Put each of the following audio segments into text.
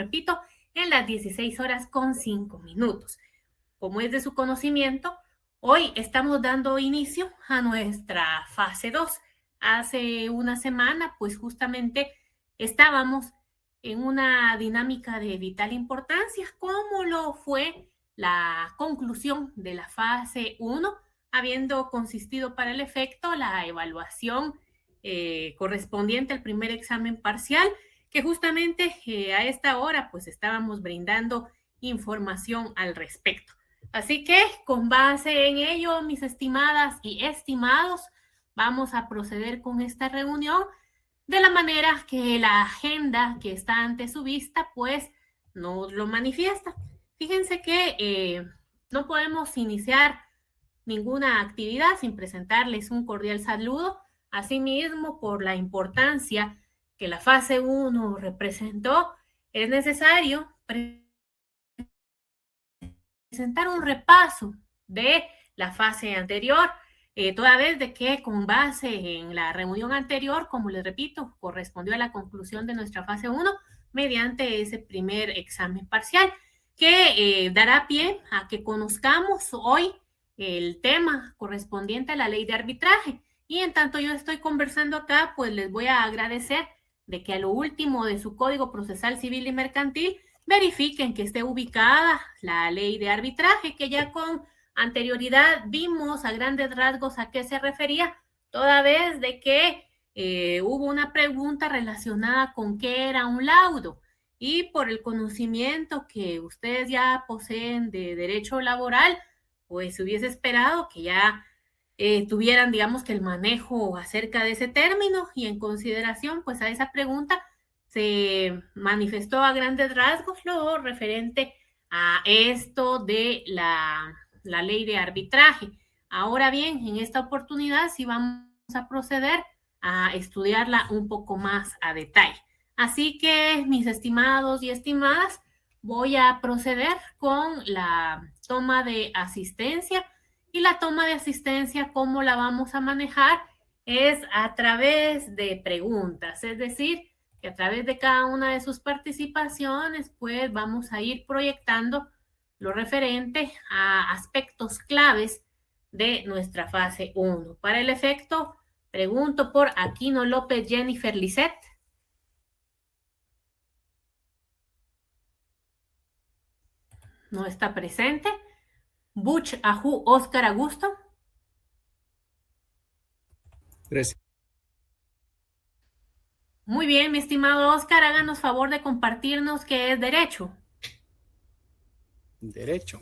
repito, en las 16:05. Como es de su conocimiento, hoy estamos dando inicio a nuestra fase 2. Hace una semana, pues justamente estábamos en una dinámica de vital importancia, como lo fue la conclusión de la fase 1, habiendo consistido para el efecto la evaluación correspondiente al primer examen parcial, que justamente a esta hora pues estábamos brindando información al respecto. Así que con base en ello, mis estimadas y estimados, vamos a proceder con esta reunión de la manera que la agenda que está ante su vista pues nos lo manifiesta. Fíjense que no podemos iniciar ninguna actividad sin presentarles un cordial saludo. Asimismo, por la importancia que la fase 1 representó, es necesario presentar un repaso de la fase anterior, toda vez de que con base en la reunión anterior, como les repito, correspondió a la conclusión de nuestra fase 1 mediante ese primer examen parcial, que dará pie a que conozcamos hoy el tema correspondiente a la ley de arbitraje. Y en tanto yo estoy conversando acá, pues les voy a agradecer de que a lo último de su Código Procesal Civil y Mercantil verifiquen que esté ubicada la ley de arbitraje, que ya con anterioridad vimos a grandes rasgos a qué se refería, toda vez de que hubo una pregunta relacionada con qué era un laudo. Y por el conocimiento que ustedes ya poseen de derecho laboral, pues se hubiese esperado que ya tuvieran, digamos, que el manejo acerca de ese término, y en consideración, pues a esa pregunta se manifestó a grandes rasgos lo referente a esto de la ley de arbitraje. Ahora bien, en esta oportunidad sí vamos a proceder a estudiarla un poco más a detalle. Así que, mis estimados y estimadas, voy a proceder con la toma de asistencia. Y la toma de asistencia, ¿cómo la vamos a manejar? Es a través de preguntas, es decir, que a través de cada una de sus participaciones, pues vamos a ir proyectando lo referente a aspectos claves de nuestra fase 1. Para el efecto, pregunto por Aquino López Jennifer Lisset. No está presente. Buch Ajú Oscar Augusto. Gracias. Muy bien, mi estimado Oscar, háganos favor de compartirnos qué es derecho. Derecho.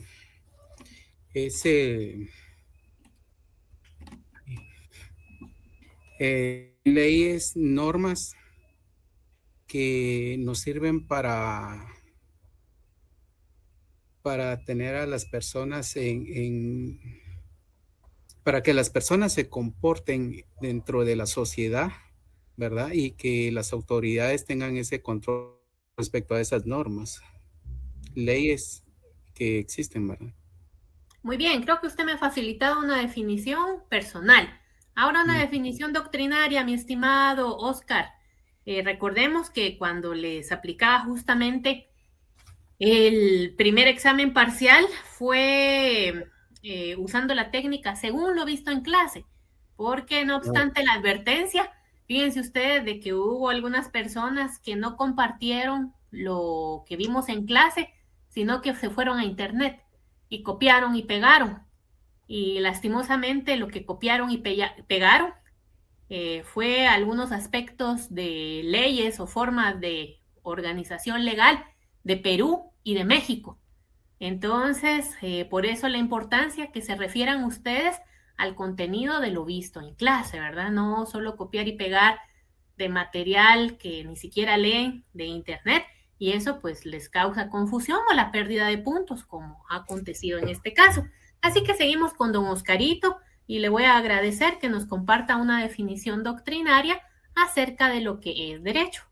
Es leyes, normas que nos sirven para tener a las personas para que las personas se comporten dentro de la sociedad, ¿verdad? Y que las autoridades tengan ese control respecto a esas normas, leyes que existen, ¿verdad? Muy bien, creo que usted me ha facilitado una definición personal. Ahora una definición doctrinaria, mi estimado Oscar. Recordemos que cuando les aplicaba justamente el primer examen parcial fue usando la técnica según lo visto en clase, porque no obstante la advertencia, fíjense ustedes de que hubo algunas personas que no compartieron lo que vimos en clase, sino que se fueron a internet y copiaron y pegaron. Y lastimosamente lo que copiaron y pegaron fue algunos aspectos de leyes o formas de organización legal de Perú y de México. Entonces, por eso la importancia que se refieran ustedes al contenido de lo visto en clase, ¿verdad? No solo copiar y pegar de material que ni siquiera leen de internet, y eso pues les causa confusión o la pérdida de puntos, como ha acontecido en este caso. Así que seguimos con don Oscarito y le voy a agradecer que nos comparta una definición doctrinaria acerca de lo que es derecho.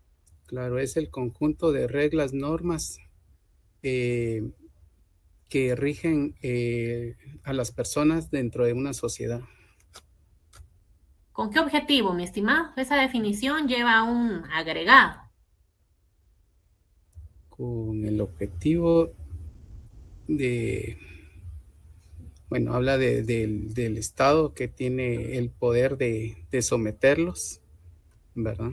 Claro, es el conjunto de reglas, normas que rigen a las personas dentro de una sociedad. ¿Con qué objetivo, mi estimado? Esa definición lleva un agregado. con el objetivo de, bueno, habla del Estado que tiene el poder de someterlos, ¿verdad?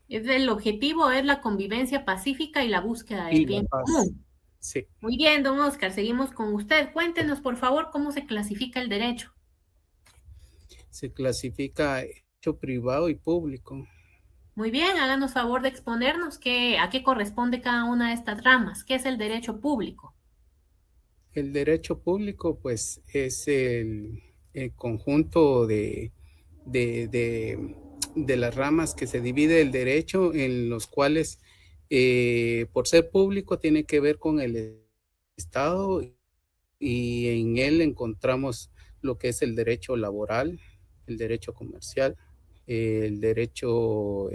El objetivo es la convivencia pacífica y la búsqueda del Y la bien paz, común. sí. Muy bien, don Oscar, seguimos con usted. Cuéntenos, por favor, cómo se clasifica el derecho. Se clasifica hecho privado y público. Muy bien, háganos favor de exponernos a qué corresponde cada una de estas ramas. ¿Qué es el derecho público? El derecho público, pues, es el conjunto de, de- de las ramas que se divide el derecho, en los cuales, por ser público, tiene que ver con el Estado, y en él encontramos lo que es el derecho laboral, el derecho comercial, el derecho,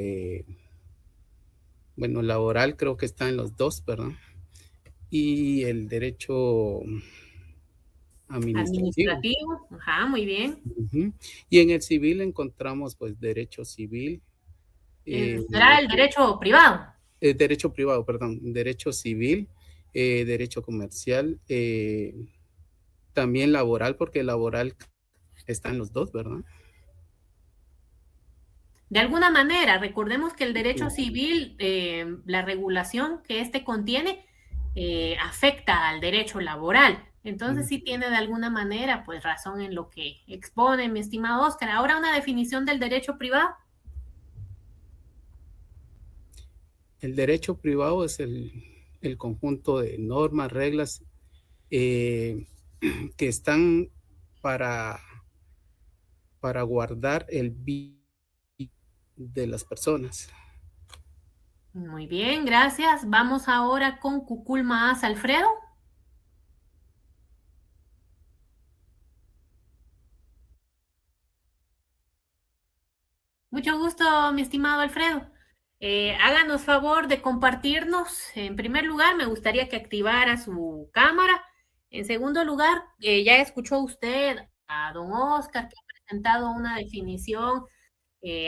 bueno, laboral creo que está en los dos, ¿verdad? Y el derecho administrativo. Administrativo, ajá, muy bien. Ujú. Y en el civil encontramos pues derecho civil, eh, ¿Será el derecho privado? derecho privado, perdón, derecho civil, derecho comercial, también laboral, porque laboral está en los dos, ¿verdad? De alguna manera, recordemos que el derecho Sí. civil, la regulación que éste contiene, afecta al derecho laboral. Entonces, sí tiene de alguna manera, pues, razón en lo que expone mi estimado Oscar. Ahora, una definición del derecho privado. El derecho privado es el conjunto de normas, reglas, eh, que están para, para guardar el bien de las personas. Muy bien, gracias. Vamos ahora con Cuculma As Alfredo. Mucho gusto, mi estimado Alfredo. Háganos favor de compartirnos. En primer lugar, me gustaría que activara su cámara. En segundo lugar, ya escuchó usted a don Oscar que ha presentado una definición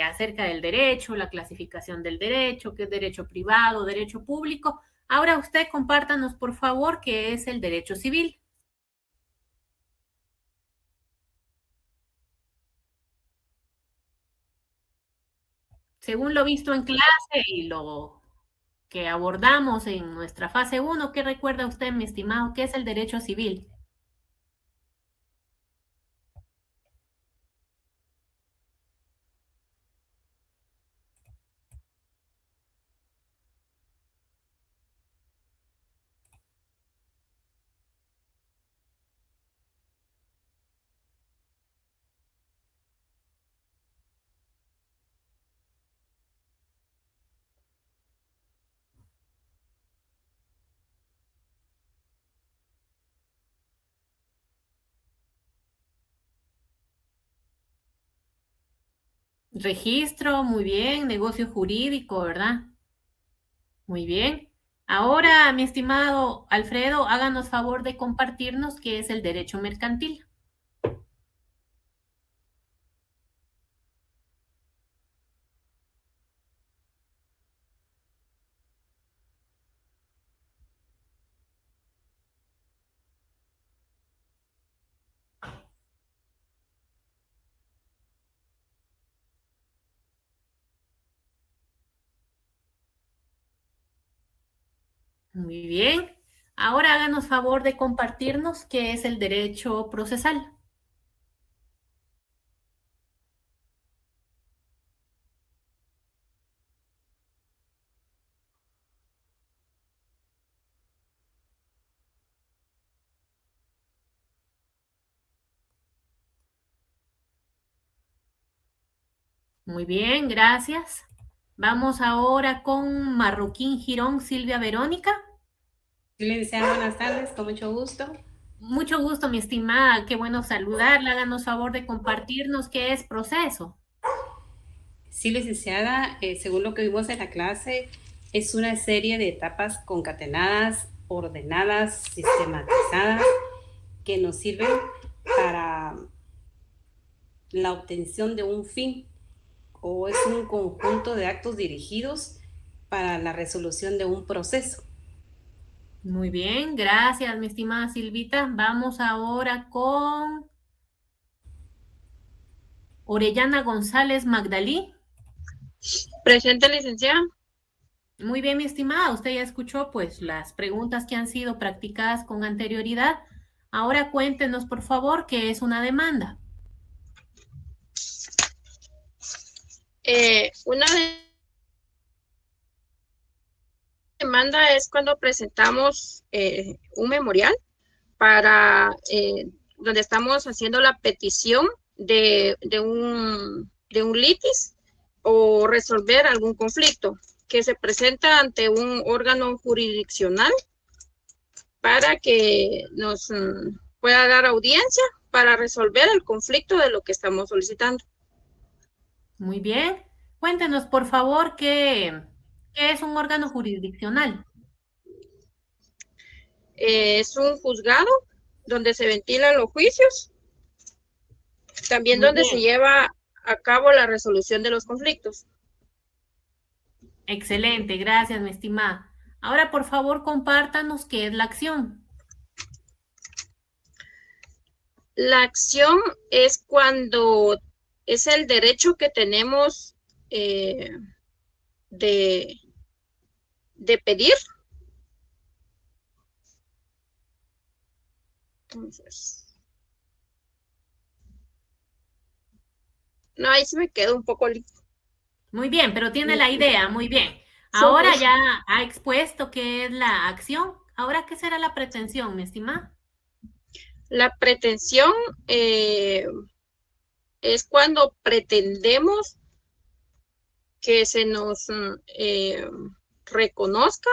acerca del derecho, la clasificación del derecho, qué es derecho privado, derecho público. Ahora usted compártanos, por favor, qué es el derecho civil. Según lo visto en clase y lo que abordamos en nuestra fase uno, ¿qué recuerda usted, mi estimado? ¿Qué es el derecho civil? Registro, muy bien, negocio jurídico, ¿verdad? Muy bien. Ahora, mi estimado Alfredo, háganos favor de compartirnos qué es el derecho mercantil. Muy bien. Ahora háganos favor de compartirnos qué es el derecho procesal. Muy bien, gracias. Vamos ahora con Marroquín Girón Silvia Verónica. Sí, licenciada, buenas tardes, con mucho gusto. Mucho gusto, mi estimada. Qué bueno saludarla. Háganos favor de compartirnos qué es proceso. Sí, licenciada, según lo que vimos en la clase, es una serie de etapas concatenadas, ordenadas, sistematizadas, que nos sirven para la obtención de un fin, o es un conjunto de actos dirigidos para la resolución de un proceso. Muy bien, gracias, mi estimada Silvita. Vamos ahora con Orellana González Magdalí. Presente, licenciada. Muy bien, mi estimada. Usted ya escuchó pues las preguntas que han sido practicadas con anterioridad. Ahora cuéntenos, por favor, qué es una demanda. Una demanda es cuando presentamos un memorial para donde estamos haciendo la petición de un litis o resolver algún conflicto que se presenta ante un órgano jurisdiccional para que nos pueda dar audiencia para resolver el conflicto de lo que estamos solicitando. Muy bien. Cuéntenos, por favor, qué es un órgano jurisdiccional. Es un juzgado donde se ventilan los juicios, también Muy donde se bien. lleva a cabo la resolución de los conflictos. Excelente, gracias, mi estimada. Ahora, por favor, compártanos qué es la acción. La acción es cuando es el derecho que tenemos de, de pedir. Entonces, no, ahí se me quedó un poco. Muy bien, pero tiene la idea, muy bien. Sí, Ahora sí. ya ha expuesto qué es la acción. Ahora, ¿qué será la pretensión, mi estimada? La pretensión es cuando pretendemos que se nos reconozca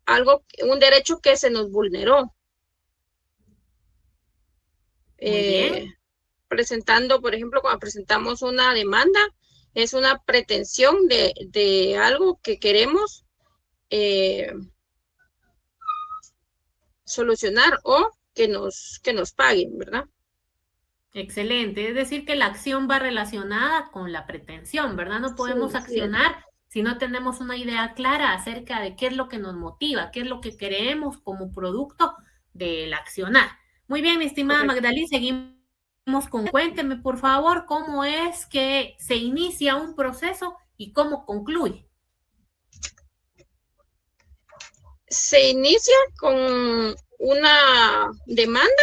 algo, un derecho que se nos vulneró. Muy bien, Presentando, por ejemplo, cuando presentamos una demanda, es una pretensión de algo que queremos solucionar o que nos paguen, ¿verdad? excelente. Es decir, que la acción va relacionada con la pretensión, ¿verdad? No Sí, podemos así es. accionar si no tenemos una idea clara acerca de qué es lo que nos motiva, qué es lo que queremos como producto del accionar. Muy bien, mi estimada Correcto. Magdalena, seguimos con, cuénteme, por favor, cómo es que se inicia un proceso y cómo concluye. Se inicia con una demanda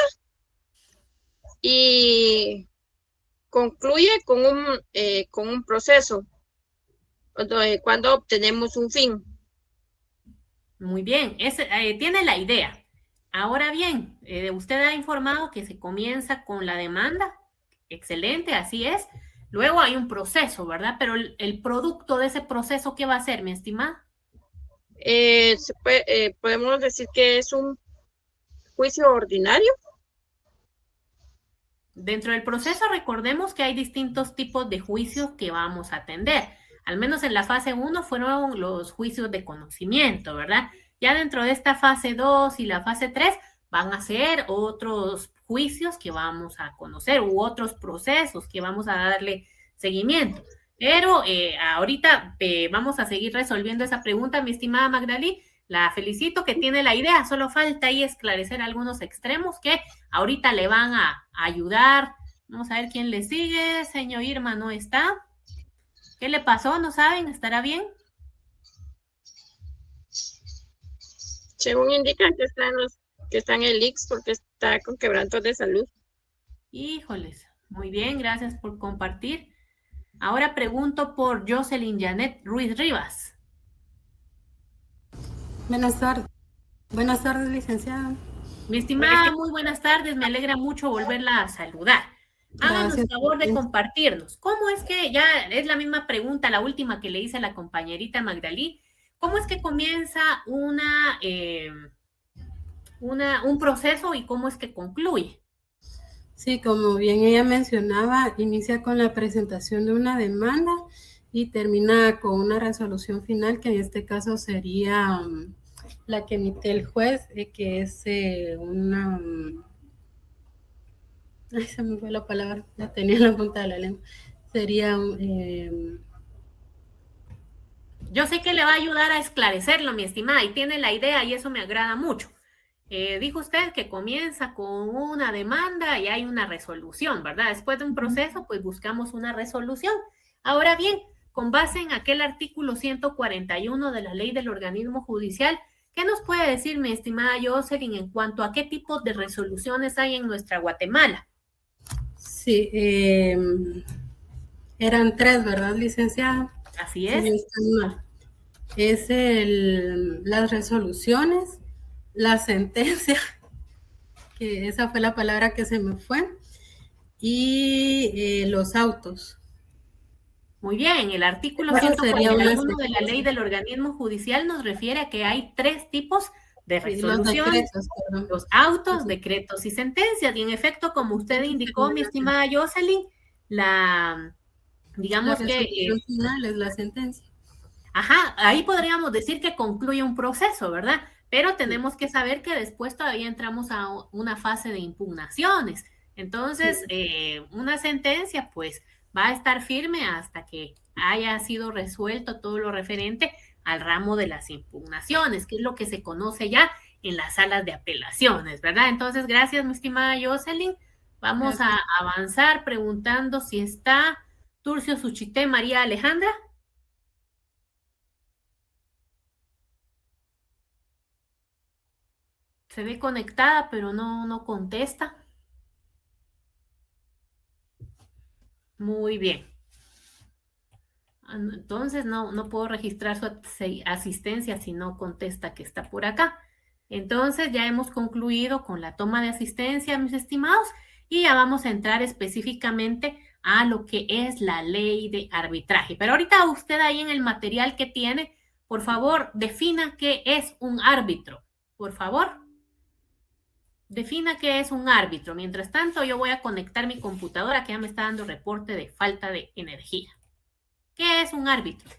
y concluye con un proceso cuando obtenemos un fin. Muy bien, tiene la idea. Ahora bien, usted ha informado que se comienza con la demanda. Excelente, así es. Luego hay un proceso, ¿verdad? Pero el producto de ese proceso, ¿qué va a ser, mi estimada? Podemos decir que es un juicio ordinario. Dentro del proceso, recordemos que hay distintos tipos de juicios que vamos a atender. Al menos en la fase 1 fueron los juicios de conocimiento, ¿verdad? Ya dentro de esta fase 2 y la fase 3 van a ser otros juicios que vamos a conocer u otros procesos que vamos a darle seguimiento. Pero ahorita vamos a seguir resolviendo esa pregunta, mi estimada Magdalí. La felicito que tiene la idea, solo falta ahí esclarecer algunos extremos que ahorita le van a ayudar. Vamos a ver quién le sigue. Señor Irma no está. ¿Qué le pasó? ¿No saben? ¿Estará bien? Según indican que está en el IX porque está con quebrantos de salud. Híjoles. Muy bien, gracias por compartir. Ahora pregunto por Jocelyn Janet Ruiz Rivas. Buenas tardes, licenciada. Mi estimada, muy buenas tardes. Me alegra mucho volverla a saludar. Háganos Gracias. favor de compartirnos. ¿Cómo es que, ya es la misma pregunta, la última que le hice a la compañerita Magdalí, cómo es que comienza un proceso y cómo es que concluye? Sí, como bien ella mencionaba, inicia con la presentación de una demanda y termina con una resolución final, que en este caso sería la que emite el juez, que es una... ay, se me fue la palabra, la tenía en la punta de la lengua. Sería Yo sé que le va a ayudar a esclarecerlo, mi estimada, y tiene la idea y eso me agrada mucho. Dijo usted que comienza con una demanda y hay una resolución, ¿verdad? Después de un proceso, pues buscamos una resolución. Ahora bien, con base en aquel artículo 141 de la ley del organismo judicial, ¿qué nos puede decir, mi estimada Jocelyn, en cuanto a qué tipo de resoluciones hay en nuestra Guatemala? Sí, eran 3, ¿verdad, licenciada? Así Si es. no estoy mal. Es las resoluciones, la sentencia, que esa fue la palabra que se me fue, y los autos. Muy bien, el artículo Eso sería una 141 de la ley secuencia. del organismo judicial nos refiere a que hay 3 tipos de Sí, los resoluciones: decretos, perdón. los autos, decretos y sentencias. Y en efecto, como usted indicó, mi estimada Jocelyn, La digamos que, resolución final es la sentencia. ajá, ahí podríamos decir que concluye un proceso, ¿verdad? Pero Sí. tenemos que saber que después todavía entramos a una fase de impugnaciones. Entonces, una sentencia, pues, va a estar firme hasta que haya sido resuelto todo lo referente al ramo de las impugnaciones, que es lo que se conoce ya en las salas de apelaciones, ¿verdad? Entonces, gracias, mi estimada Jocelyn. Vamos Gracias. a avanzar preguntando si está Turcio Suchité María Alejandra. Se ve conectada, pero no contesta. Muy bien. Entonces no puedo registrar su asistencia si no contesta que está por acá. Entonces ya hemos concluido con la toma de asistencia, mis estimados, y ya vamos a entrar específicamente a lo que es la ley de arbitraje. Pero ahorita usted ahí en el material que tiene, por favor, defina qué es un árbitro. Por favor. Defina qué es un árbitro. Mientras tanto, yo voy a conectar mi computadora que ya me está dando reporte de falta de energía. ¿Qué es un árbitro?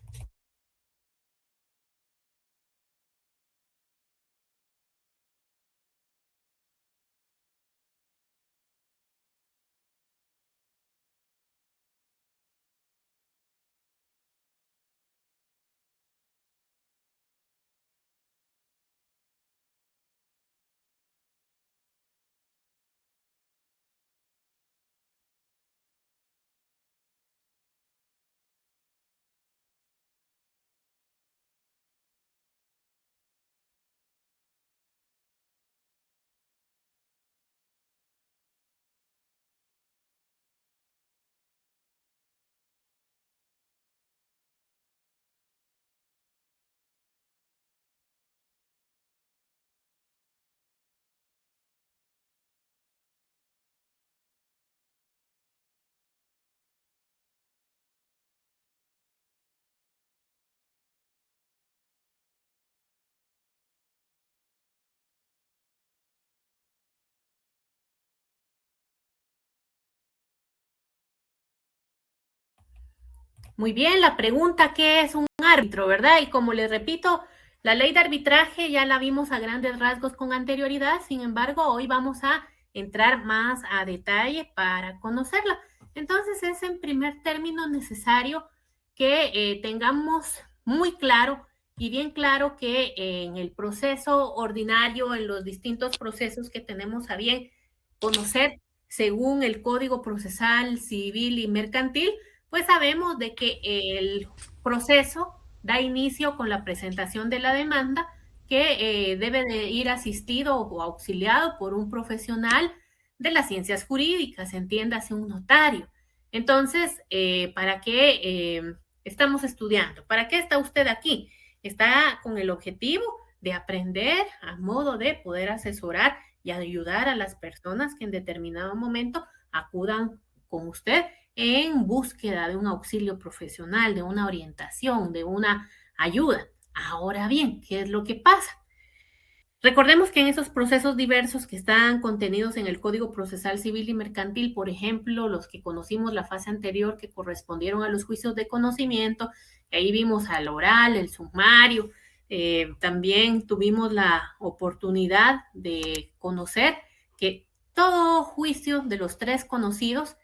Muy bien, la pregunta, ¿qué es un árbitro, verdad? Y como les repito, la ley de arbitraje ya la vimos a grandes rasgos con anterioridad, sin embargo, hoy vamos a entrar más a detalle para conocerla. Entonces, es en primer término necesario que tengamos muy claro y bien claro que en el proceso ordinario, en los distintos procesos que tenemos a bien conocer según el Código Procesal Civil y Mercantil, pues sabemos de que el proceso da inicio con la presentación de la demanda que debe de ir asistido o auxiliado por un profesional de las ciencias jurídicas, entiéndase un notario. Entonces, ¿para qué estamos estudiando? ¿Para qué está usted aquí? Está con el objetivo de aprender a modo de poder asesorar y ayudar a las personas que en determinado momento acudan con usted en búsqueda de un auxilio profesional, de una orientación, de una ayuda. Ahora bien, ¿qué es lo que pasa? Recordemos que en esos procesos diversos que están contenidos en el Código Procesal Civil y Mercantil, por ejemplo, los que conocimos la fase anterior que correspondieron a los juicios de conocimiento, ahí vimos al oral, el sumario, también tuvimos la oportunidad de conocer que todo juicio de los 3 conocidos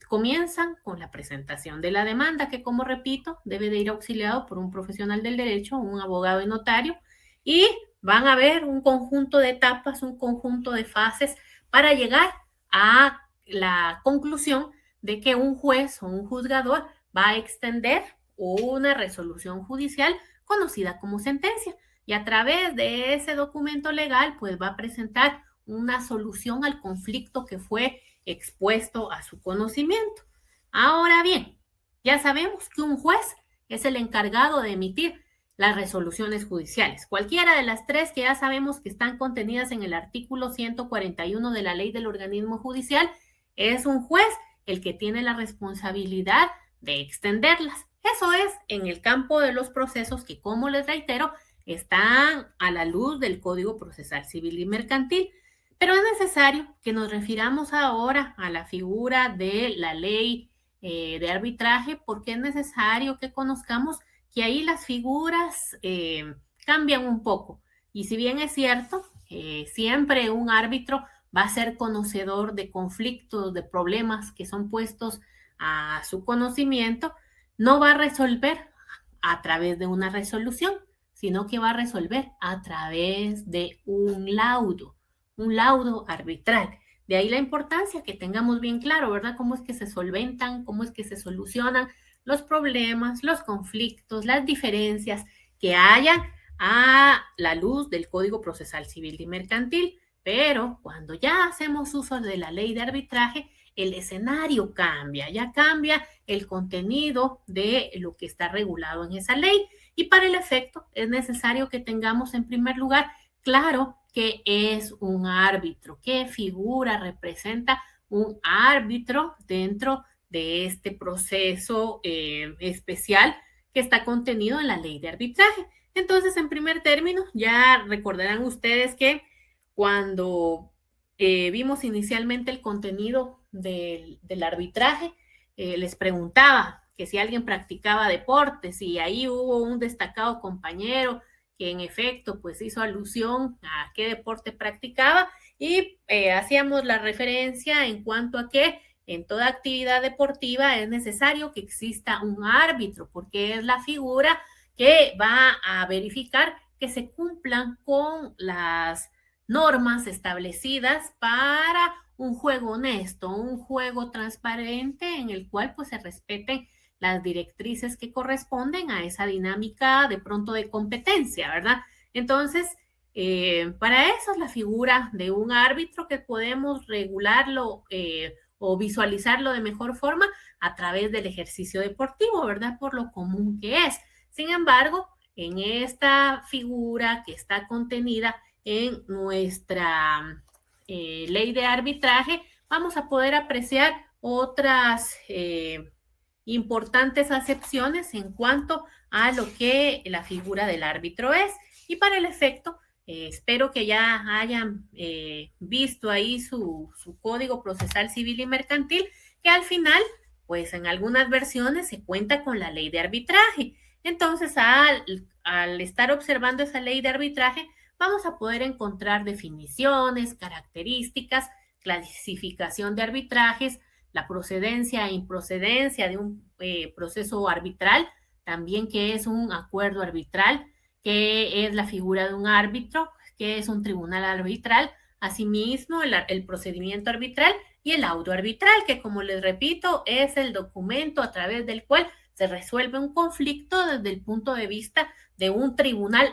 comienzan con la presentación de la demanda, que como repito, debe de ir auxiliado por un profesional del derecho, un abogado y notario, y van a ver un conjunto de etapas, un conjunto de fases para llegar a la conclusión de que un juez o un juzgador va a extender una resolución judicial conocida como sentencia, y a través de ese documento legal pues va a presentar una solución al conflicto que fue expuesto a su conocimiento. Ahora bien, ya sabemos que un juez es el encargado de emitir las resoluciones judiciales. Cualquiera de las tres que ya sabemos que están contenidas en el artículo 141 de la Ley del Organismo Judicial, es un juez el que tiene la responsabilidad de extenderlas. Eso es en el campo de los procesos que, como les reitero, están a la luz del Código Procesal Civil y Mercantil. Pero es necesario que nos refiramos ahora a la figura de la ley de arbitraje, porque es necesario que conozcamos que ahí las figuras cambian un poco. Y si bien es cierto, siempre un árbitro va a ser conocedor de conflictos, de problemas que son puestos a su conocimiento, no va a resolver a través de una resolución, sino que va a resolver a través de un laudo arbitral. De ahí la importancia que tengamos bien claro, ¿verdad? Cómo es que se solventan, cómo es que se solucionan los problemas, los conflictos, las diferencias que hayan a la luz del Código Procesal Civil y Mercantil. Pero cuando ya hacemos uso de la ley de arbitraje, el escenario cambia, ya cambia el contenido de lo que está regulado en esa ley. Y para el efecto es necesario que tengamos en primer lugar claro qué es un árbitro, qué figura representa un árbitro dentro de este proceso especial que está contenido en la ley de arbitraje. Entonces, en primer término, ya recordarán ustedes que cuando vimos inicialmente el contenido del arbitraje, les preguntaba que si alguien practicaba deportes, y ahí hubo un destacado compañero que en efecto pues hizo alusión a qué deporte practicaba, y hacíamos la referencia en cuanto a que en toda actividad deportiva es necesario que exista un árbitro, porque es la figura que va a verificar que se cumplan con las normas establecidas para un juego honesto, un juego transparente en el cual pues se respeten las directrices que corresponden a esa dinámica de pronto de competencia, ¿verdad? Entonces, para eso es la figura de un árbitro, que podemos regularlo o visualizarlo de mejor forma a través del ejercicio deportivo, ¿verdad? Por lo común que es. Sin embargo, en esta figura que está contenida en nuestra ley de arbitraje, vamos a poder apreciar otras importantes acepciones en cuanto a lo que la figura del árbitro es. Y para el efecto, espero que ya hayan visto ahí su Código Procesal Civil y Mercantil, que al final, pues en algunas versiones se cuenta con la ley de arbitraje. Entonces, al estar observando esa ley de arbitraje, vamos a poder encontrar definiciones, características, clasificación de arbitrajes, la procedencia e improcedencia de un proceso arbitral, también qué es un acuerdo arbitral, qué es la figura de un árbitro, qué es un tribunal arbitral, asimismo el procedimiento arbitral y el auto arbitral, que como les repito, es el documento a través del cual se resuelve un conflicto desde el punto de vista de un tribunal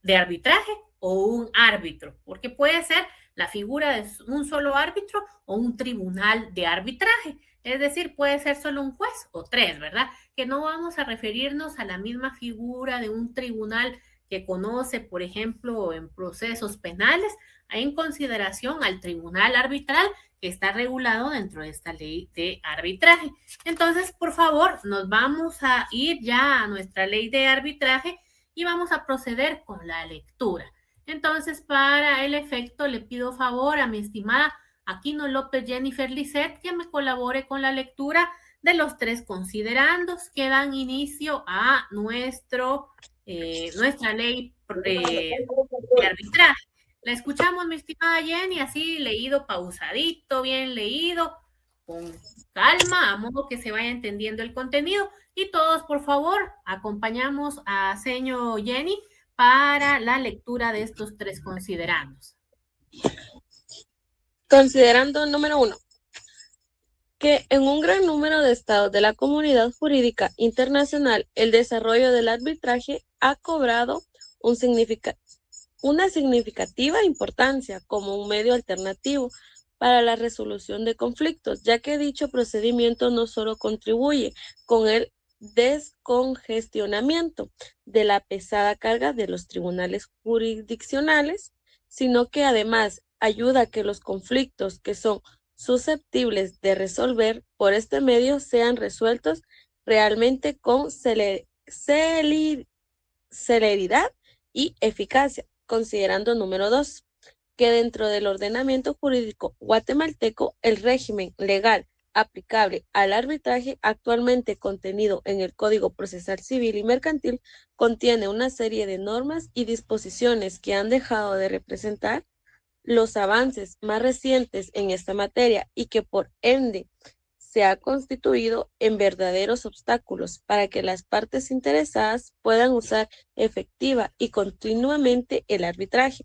de arbitraje o un árbitro, porque puede ser la figura de un solo árbitro o un tribunal de arbitraje. Es decir, puede ser solo un juez o tres, ¿verdad? Que no vamos a referirnos a la misma figura de un tribunal que conoce, por ejemplo, en procesos penales, en consideración al tribunal arbitral que está regulado dentro de esta ley de arbitraje. Entonces, por favor, nos vamos a ir ya a nuestra ley de arbitraje y vamos a proceder con la lectura. Entonces, para el efecto, le pido favor a mi estimada Aquino López Jennifer Lisset que me colabore con la lectura de los tres considerandos que dan inicio a nuestra ley de arbitraje. La escuchamos, mi estimada Jenny, así leído pausadito, bien leído, con calma, a modo que se vaya entendiendo el contenido. Y todos, por favor, acompañamos a señor Jenny para la lectura de estos 3 considerandos. Considerando número 1, que en un gran número de estados de la comunidad jurídica internacional, el desarrollo del arbitraje ha cobrado una significativa importancia como un medio alternativo para la resolución de conflictos, ya que dicho procedimiento no solo contribuye con el descongestionamiento de la pesada carga de los tribunales jurisdiccionales, sino que además ayuda a que los conflictos que son susceptibles de resolver por este medio sean resueltos realmente con celeridad y eficacia. Considerando número 2, que dentro del ordenamiento jurídico guatemalteco, el régimen legal aplicable al arbitraje actualmente contenido en el Código Procesal Civil y Mercantil contiene una serie de normas y disposiciones que han dejado de representar los avances más recientes en esta materia y que por ende se ha constituido en verdaderos obstáculos para que las partes interesadas puedan usar efectiva y continuamente el arbitraje,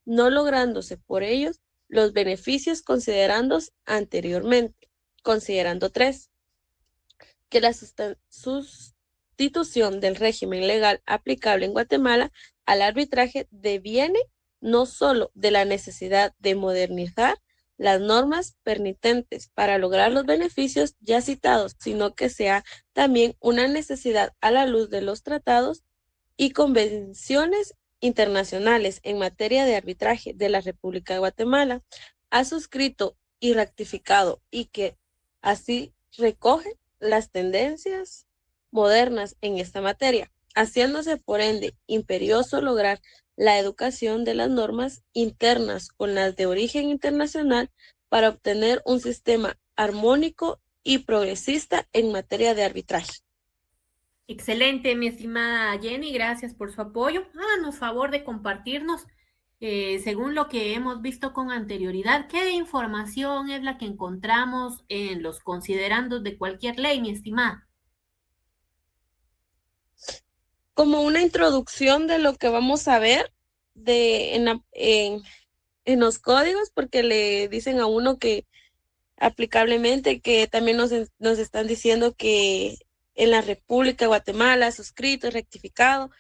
no lográndose por ellos los beneficios considerados anteriormente. Considerando 3, que la sustitución del régimen legal aplicable en Guatemala al arbitraje deviene no solo de la necesidad de modernizar las normas permitentes para lograr los beneficios ya citados, sino que sea también una necesidad a la luz de los tratados y convenciones internacionales en materia de arbitraje de la República de Guatemala ha suscrito y ratificado, y que así recoge las tendencias modernas en esta materia, haciéndose por ende imperioso lograr la educación de las normas internas con las de origen internacional para obtener un sistema armónico y progresista en materia de arbitraje. Excelente, mi estimada Jenny, gracias por su apoyo. Háganos favor de compartirnos, según lo que hemos visto con anterioridad, qué información es la que encontramos en los considerandos de cualquier ley, mi estimada. Como una introducción de lo que vamos a ver en los códigos, porque le dicen a uno que aplicablemente, que también nos están diciendo que en la República de Guatemala suscrito, rectificado,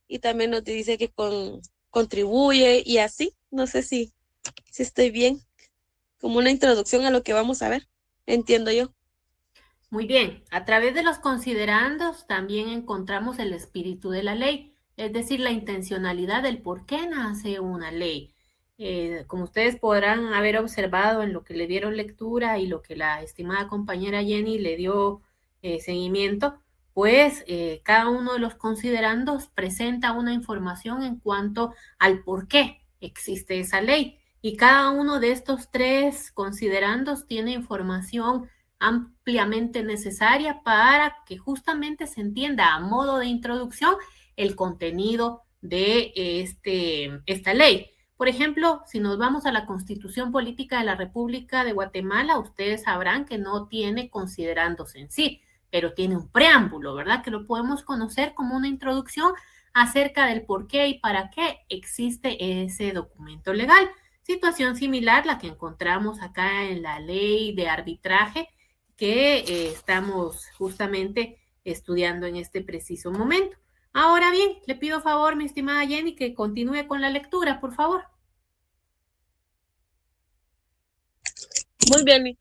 y también nos dice que contribuye y así. No sé si estoy bien, como una introducción a lo que vamos a ver, entiendo yo. Muy bien, a través de los considerandos también encontramos el espíritu de la ley, es decir, la intencionalidad del por qué nace una ley. Como ustedes podrán haber observado en lo que le dieron lectura y lo que la estimada compañera Jenny le dio seguimiento, pues cada uno de los considerandos presenta una información en cuanto al por qué existe esa ley. Y cada uno de estos 3 considerandos tiene información ampliamente necesaria para que justamente se entienda a modo de introducción el contenido de esta ley. Por ejemplo, si nos vamos a la Constitución Política de la República de Guatemala, ustedes sabrán que no tiene considerandos en sí, pero tiene un preámbulo, ¿verdad? Que lo podemos conocer como una introducción acerca del por qué y para qué existe ese documento legal. Situación similar la que encontramos acá en la ley de arbitraje que estamos justamente estudiando en este preciso momento. Ahora bien, le pido favor, mi estimada Jenny, que continúe con la lectura, por favor. Muy bien.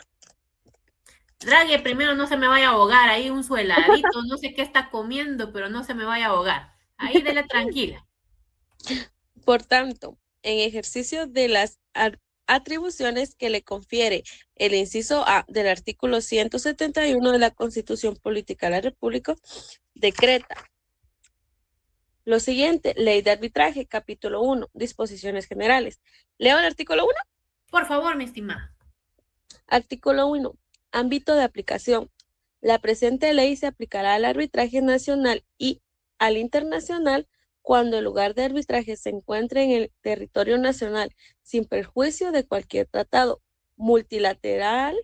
Drague, primero no se me vaya a ahogar, ahí un su heladito, no sé qué está comiendo, pero no se me vaya a ahogar. Ahí dele tranquila. Por tanto, en ejercicio de las atribuciones que le confiere el inciso A del artículo 171 de la Constitución Política de la República, decreta lo siguiente: Ley de Arbitraje, capítulo 1, disposiciones generales. ¿Leo el artículo 1? Por favor, mi estimada. Artículo 1. Ámbito de aplicación. La presente ley se aplicará al arbitraje nacional y al internacional cuando el lugar de arbitraje se encuentre en el territorio nacional, sin perjuicio de cualquier tratado multilateral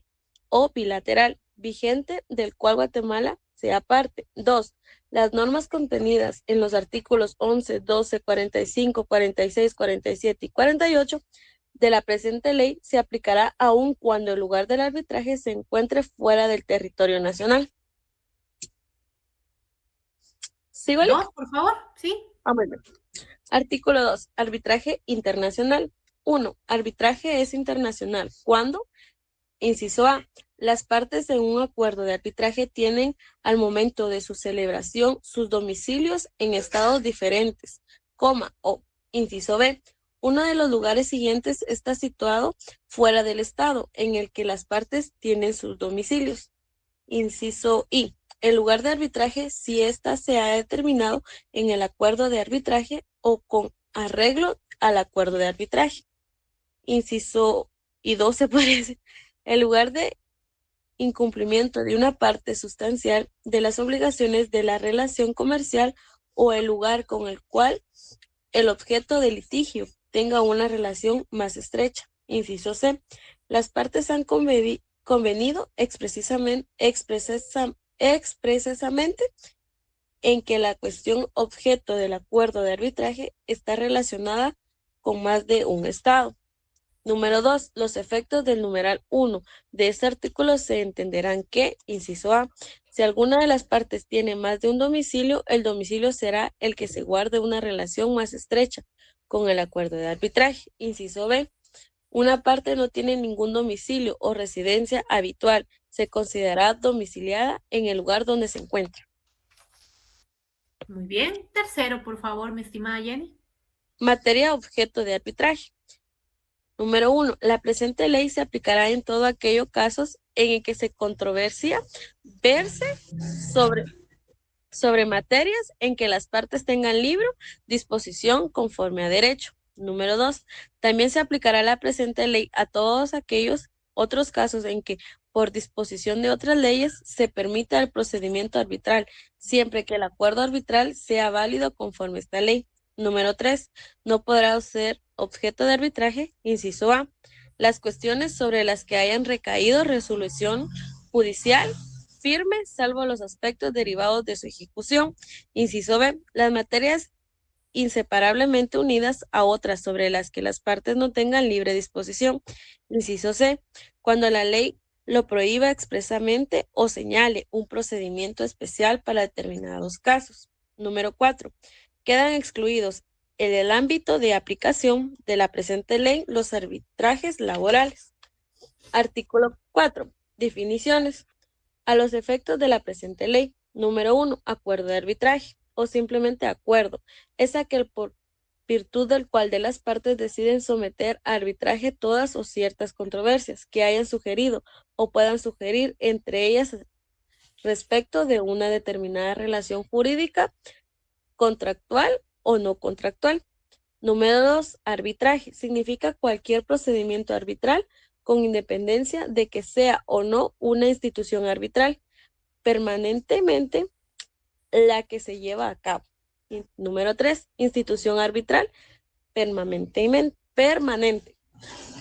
o bilateral vigente del cual Guatemala sea parte. 2. Las normas contenidas en los artículos 11, 12, 45, 46, 47 y 48 de la presente ley se aplicará aun cuando el lugar del arbitraje se encuentre fuera del territorio nacional. ¿Sigo? ¿Dos, por favor? Sí. Bueno. Artículo 2. Arbitraje internacional. 1. Arbitraje es internacional cuando, inciso A, las partes de un acuerdo de arbitraje tienen al momento de su celebración sus domicilios en estados diferentes, o, inciso B, uno de los lugares siguientes está situado fuera del estado en el que las partes tienen sus domicilios. Inciso I, el lugar de arbitraje si ésta se ha determinado en el acuerdo de arbitraje o con arreglo al acuerdo de arbitraje. Inciso I2 se parece. El lugar de incumplimiento de una parte sustancial de las obligaciones de la relación comercial o el lugar con el cual el objeto del litigio tenga una relación más estrecha. Inciso C. Las partes han convenido expresamente en que la cuestión objeto del acuerdo de arbitraje está relacionada con más de un estado. Número 2. Los efectos del numeral 1 de este artículo se entenderán que, inciso A, si alguna de las partes tiene más de un domicilio, el domicilio será el que se guarde una relación más estrecha con el acuerdo de arbitraje. Inciso B, una parte no tiene ningún domicilio o residencia habitual, se considerará domiciliada en el lugar donde se encuentra. Muy bien. Tercero, por favor, mi estimada Jenny. Materia objeto de arbitraje. Número 1. La presente ley se aplicará en todo aquellos casos en el que se controversia verse sobre materias en que las partes tengan libre disposición conforme a derecho. Número 2. También se aplicará la presente ley a todos aquellos otros casos en que, por disposición de otras leyes, se permita el procedimiento arbitral, siempre que el acuerdo arbitral sea válido conforme a esta ley. Número 3. No podrá ser objeto de arbitraje, inciso A, las cuestiones sobre las que hayan recaído resolución judicial firme, salvo los aspectos derivados de su ejecución. Inciso B, las materias inseparablemente unidas a otras sobre las que las partes no tengan libre disposición. Inciso C, cuando la ley lo prohíba expresamente o señale un procedimiento especial para determinados casos. Número 4. Quedan excluidos en el ámbito de aplicación de la presente ley los arbitrajes laborales. Artículo 4. Definiciones. A los efectos de la presente ley. Número 1. Acuerdo de arbitraje o simplemente acuerdo. Es aquel por virtud del cual de las partes deciden someter a arbitraje todas o ciertas controversias que hayan sugerido o puedan sugerir entre ellas respecto de una determinada relación jurídica, contractual o no contractual. Número 2. Arbitraje. Significa cualquier procedimiento arbitral con independencia de que sea o no una institución arbitral, permanentemente la que se lleva a cabo. Número 3. Institución arbitral permanente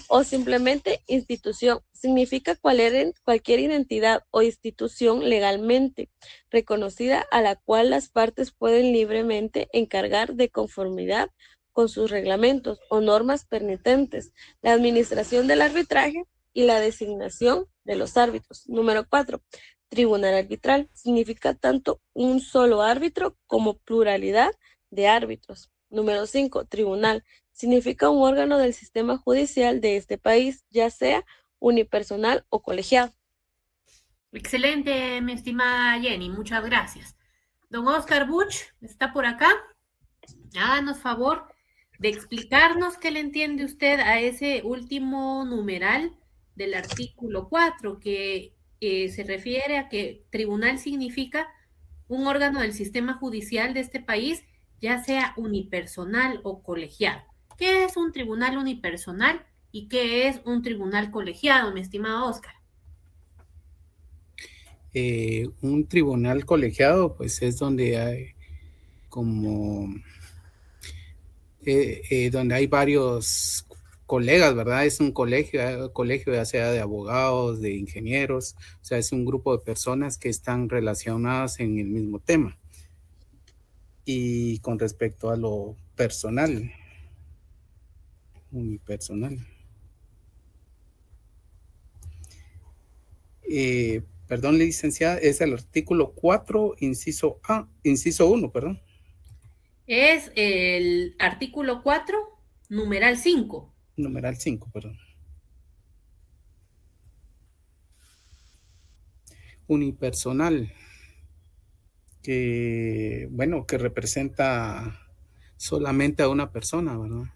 o simplemente institución. Significa cualquier identidad o institución legalmente reconocida a la cual las partes pueden libremente encargar de conformidad con sus reglamentos o normas permitentes, la administración del arbitraje y la designación de los árbitros. Número 4. Tribunal arbitral. Significa tanto un solo árbitro como pluralidad de árbitros. Número 5. Tribunal. Significa un órgano del sistema judicial de este país, ya sea unipersonal o colegiado. Excelente, mi estimada Jenny, muchas gracias. Don Oscar Buch, ¿está por acá? Háganos favor de explicarnos qué le entiende usted a ese último numeral del artículo 4, que se refiere a que tribunal significa un órgano del sistema judicial de este país, ya sea unipersonal o colegiado. ¿Qué es un tribunal unipersonal y qué es un tribunal colegiado, mi estimado Oscar? Un tribunal colegiado, pues es donde hay como donde hay varios colegas, ¿verdad? Es un colegio ya sea de abogados, de ingenieros, o sea, es un grupo de personas que están relacionadas en el mismo tema. Y con respecto a lo personal, unipersonal. Perdón, licenciada, es el artículo 4, inciso 1, perdón. Es el artículo 4, numeral 5. Numeral 5, perdón. Unipersonal, que, bueno, que representa solamente a una persona, ¿verdad?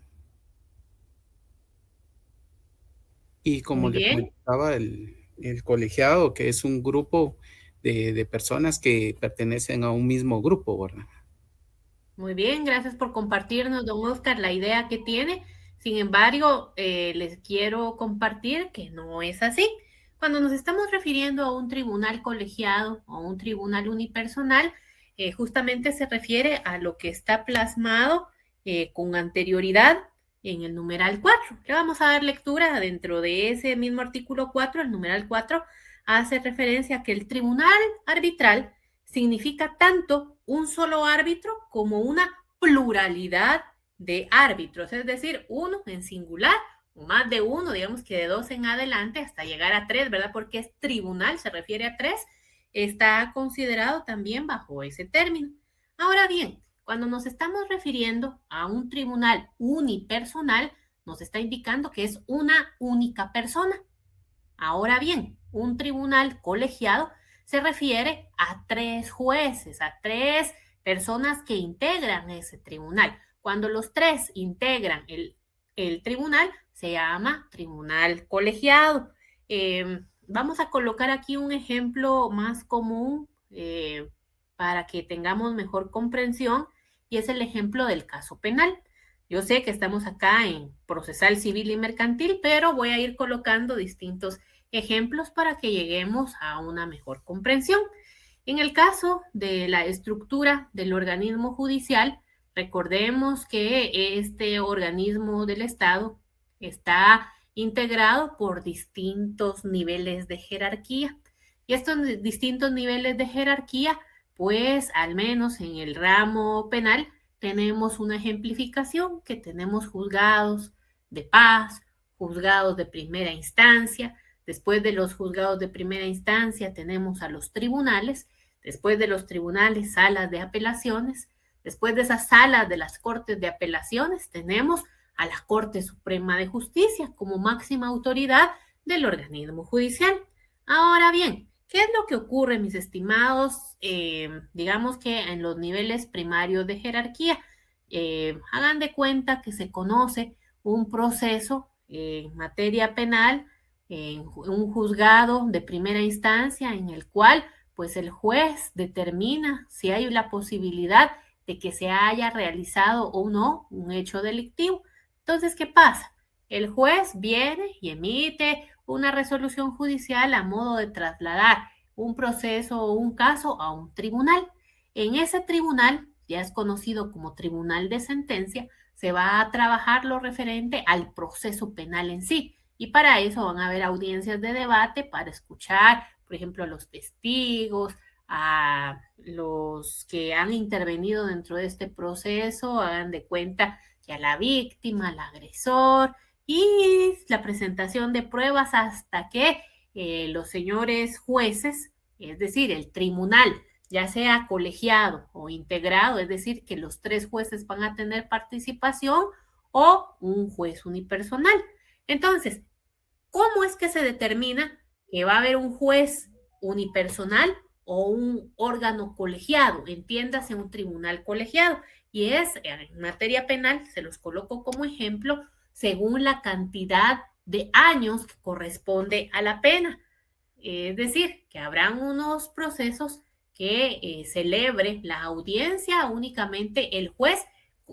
Y como Muy le bien. comentaba, el colegiado, que es un grupo de personas que pertenecen a un mismo grupo, ¿verdad? Muy bien, gracias por compartirnos, don Oscar, la idea que tiene. Sin embargo, les quiero compartir que no es así. Cuando nos estamos refiriendo a un tribunal colegiado o un tribunal unipersonal, justamente se refiere a lo que está plasmado con anterioridad en el numeral 4. Le vamos a dar lectura dentro de ese mismo artículo 4. El numeral 4 hace referencia a que el tribunal arbitral significa tanto un solo árbitro como una pluralidad de árbitros, es decir, uno en singular o más de uno, digamos que de 2 en adelante hasta llegar a 3, ¿verdad? Porque es tribunal, se refiere a 3, está considerado también bajo ese término. Ahora bien, cuando nos estamos refiriendo a un tribunal unipersonal, nos está indicando que es una única persona. Ahora bien, un tribunal colegiado se refiere a 3 jueces, a 3 personas que integran ese tribunal. Cuando los 3 integran el tribunal, se llama tribunal colegiado. Vamos a colocar aquí un ejemplo más común para que tengamos mejor comprensión, y es el ejemplo del caso penal. Yo sé que estamos acá en procesal civil y mercantil, pero voy a ir colocando distintos ejemplos para que lleguemos a una mejor comprensión. En el caso de la estructura del organismo judicial, recordemos que este organismo del Estado está integrado por distintos niveles de jerarquía. Y estos distintos niveles de jerarquía, pues al menos en el ramo penal, tenemos una ejemplificación, que tenemos juzgados de paz, juzgados de primera instancia. Después de los juzgados de primera instancia tenemos a los tribunales, después de los tribunales salas de apelaciones, después de esas salas de las cortes de apelaciones tenemos a la Corte Suprema de Justicia como máxima autoridad del organismo judicial. Ahora bien, ¿qué es lo que ocurre, mis estimados? Digamos que en los niveles primarios de jerarquía, hagan de cuenta que se conoce un proceso en materia penal, en un juzgado de primera instancia en el cual pues el juez determina si hay la posibilidad de que se haya realizado o no un hecho delictivo. Entonces, ¿qué pasa? El juez viene y emite una resolución judicial a modo de trasladar un proceso o un caso a un tribunal. En ese tribunal, ya es conocido como tribunal de sentencia, se va a trabajar lo referente al proceso penal en sí. Y para eso van a haber audiencias de debate para escuchar, por ejemplo, a los testigos, a los que han intervenido dentro de este proceso, hagan de cuenta que a la víctima, al agresor, y la presentación de pruebas hasta que los señores jueces, es decir, el tribunal, ya sea colegiado o integrado, es decir, que los 3 jueces van a tener participación, o un juez unipersonal. Entonces, ¿cómo es que se determina que va a haber un juez unipersonal o un órgano colegiado? Entiéndase, un tribunal colegiado. Y es, en materia penal, se los coloco como ejemplo, según la cantidad de años que corresponde a la pena. Es decir, que habrán unos procesos que celebre la audiencia únicamente el juez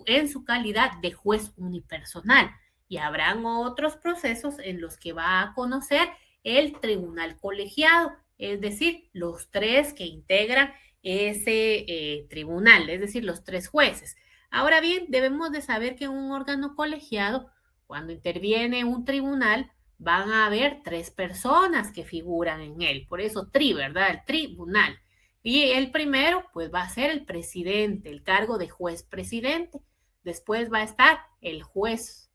en su calidad de juez unipersonal, y habrán otros procesos en los que va a conocer el tribunal colegiado, es decir, los 3 que integran ese tribunal, es decir, los 3 jueces. Ahora bien, debemos de saber que en un órgano colegiado, Cuando interviene un tribunal, van a haber 3 personas que figuran en él. Por eso ¿verdad? El tribunal. Y el primero, pues va a ser el presidente, el cargo de juez presidente. Después va a estar el juez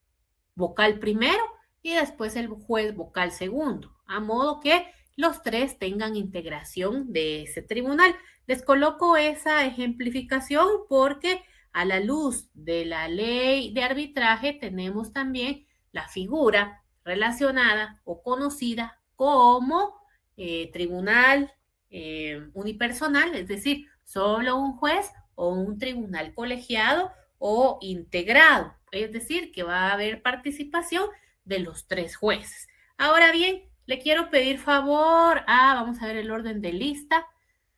vocal primero y después el juez vocal segundo, a modo que los 3 tengan integración de ese tribunal. Les coloco esa ejemplificación porque a la luz de la ley de arbitraje tenemos también la figura relacionada o conocida como tribunal unipersonal, es decir, solo un juez o un tribunal colegiado o integrado, es decir, que va a haber participación de los 3 jueces. Ahora bien, le quiero pedir favor vamos a ver el orden de lista.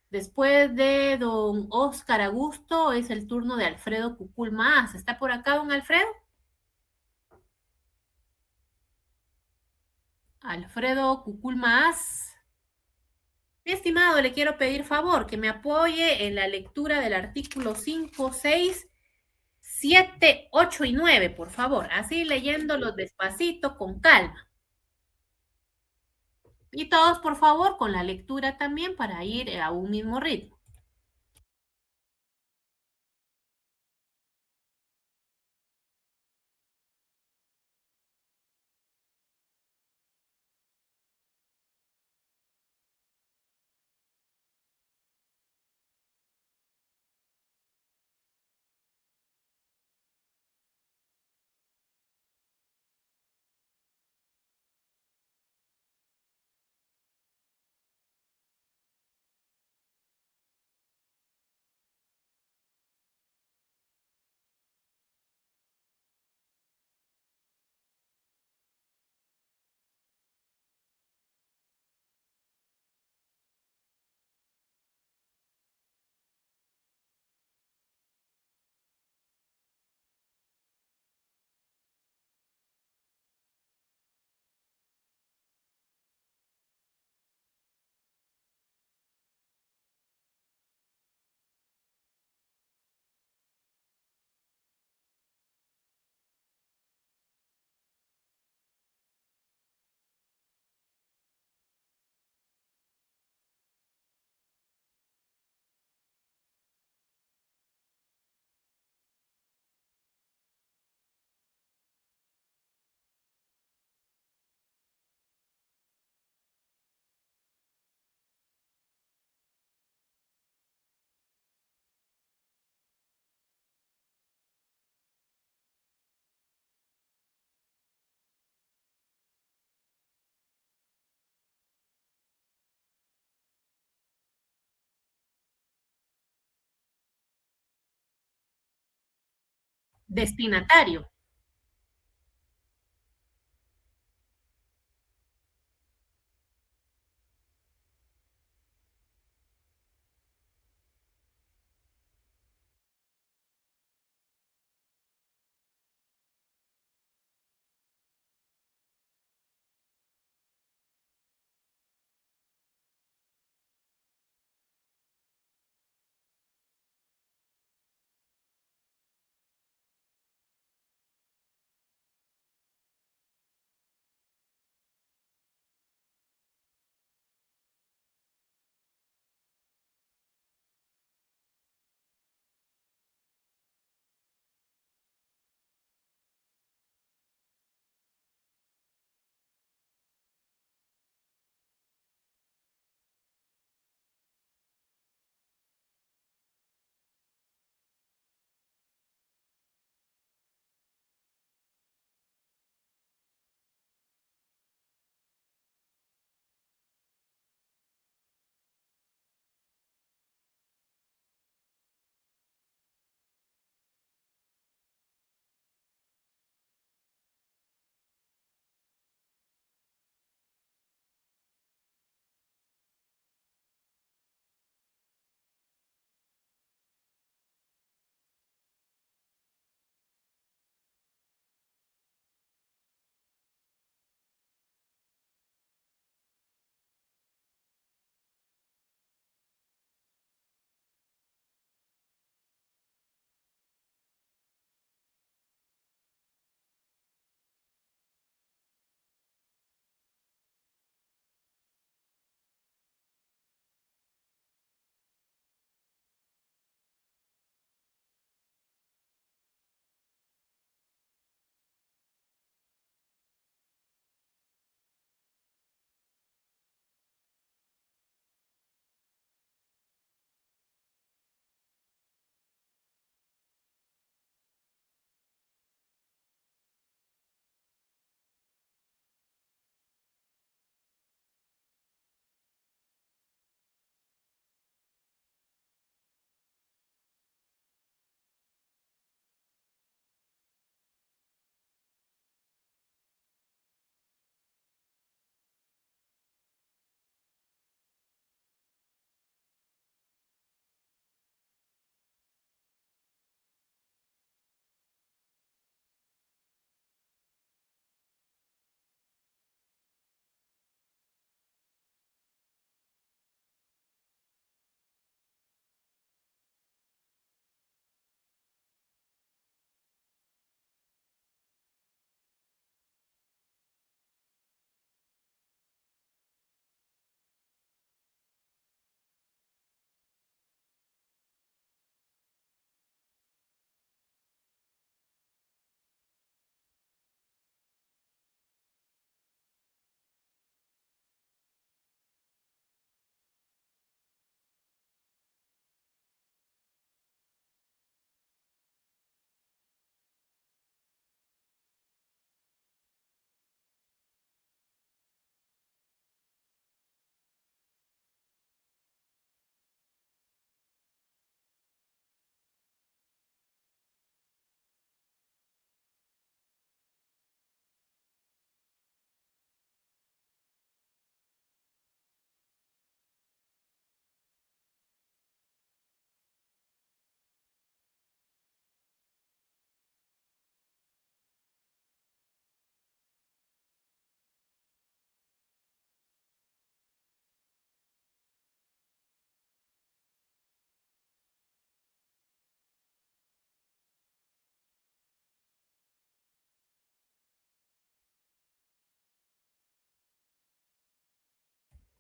Después de don Oscar Augusto es el turno de Alfredo Cucul Más. ¿Está por acá don Alfredo? Alfredo Cucul Más. Mi estimado, le quiero pedir favor que me apoye en la lectura del artículo 5, 6, 7, 8 y 9, por favor. Así leyéndolos despacito, con calma. Y todos, por favor, con la lectura también para ir a un mismo ritmo. Destinatario.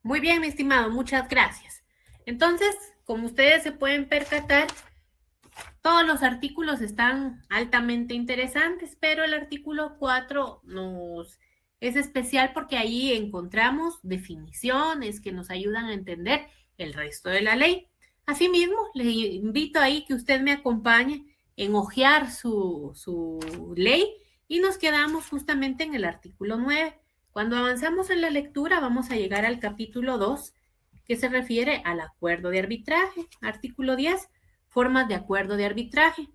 Muy bien, mi estimado, muchas gracias. Entonces, como ustedes se pueden percatar, todos los artículos están altamente interesantes, pero el artículo 4 es especial porque ahí encontramos definiciones que nos ayudan a entender el resto de la ley. Asimismo, le invito ahí que usted me acompañe en hojear su ley y nos quedamos justamente en el artículo 9. Cuando avanzamos en la lectura vamos a llegar al capítulo 2, que se refiere al acuerdo de arbitraje. Artículo 10, formas de acuerdo de arbitraje.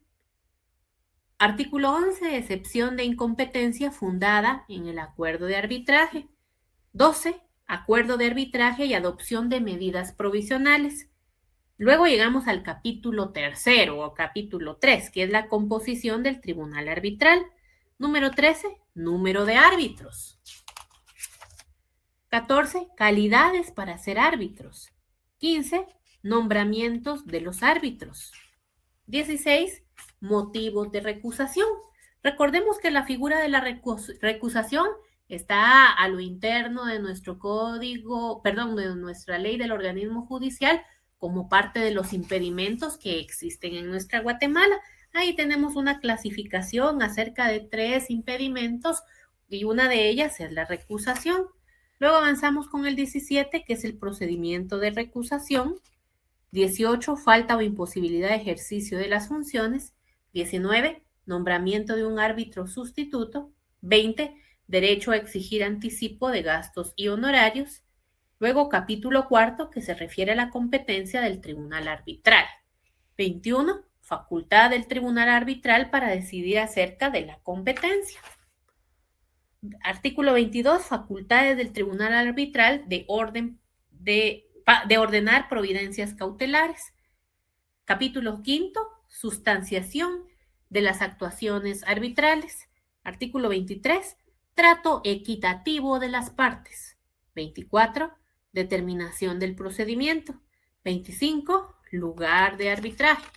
Artículo 11, excepción de incompetencia fundada en el acuerdo de arbitraje. 12, acuerdo de arbitraje y adopción de medidas provisionales. Luego llegamos al capítulo 3 o capítulo 3, que es la composición del tribunal arbitral. Número 13, número de árbitros. 14, calidades para ser árbitros. 15, nombramientos de los árbitros. 16, motivos de recusación. Recordemos que la figura de la recusación está a lo interno de nuestro código, perdón, de nuestra ley del organismo judicial como parte de los impedimentos que existen en nuestra Guatemala. Ahí tenemos una clasificación acerca de 3 impedimentos y una de ellas es la recusación. Luego avanzamos con el 17, que es el procedimiento de recusación. 18, falta o imposibilidad de ejercicio de las funciones. 19, nombramiento de un árbitro sustituto. 20, derecho a exigir anticipo de gastos y honorarios. Luego, capítulo 4, que se refiere a la competencia del tribunal arbitral. 21, facultad del tribunal arbitral para decidir acerca de la competencia. Artículo 22, facultades del tribunal arbitral de ordenar providencias cautelares. Capítulo 5, sustanciación de las actuaciones arbitrales. Artículo 23, trato equitativo de las partes. 24, determinación del procedimiento. 25, lugar de arbitraje.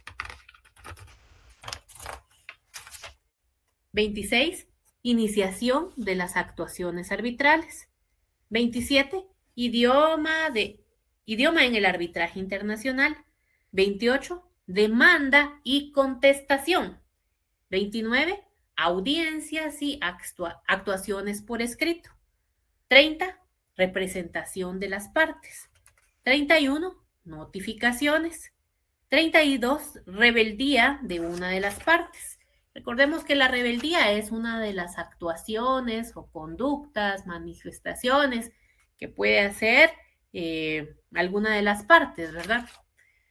26, iniciación de las actuaciones arbitrales. 27, idioma en el arbitraje internacional. 28, demanda y contestación. 29, audiencias y actuaciones por escrito. 30, representación de las partes. 31, notificaciones. 32, rebeldía de una de las partes. Recordemos que la rebeldía es una de las actuaciones o conductas, manifestaciones que puede hacer alguna de las partes, ¿verdad?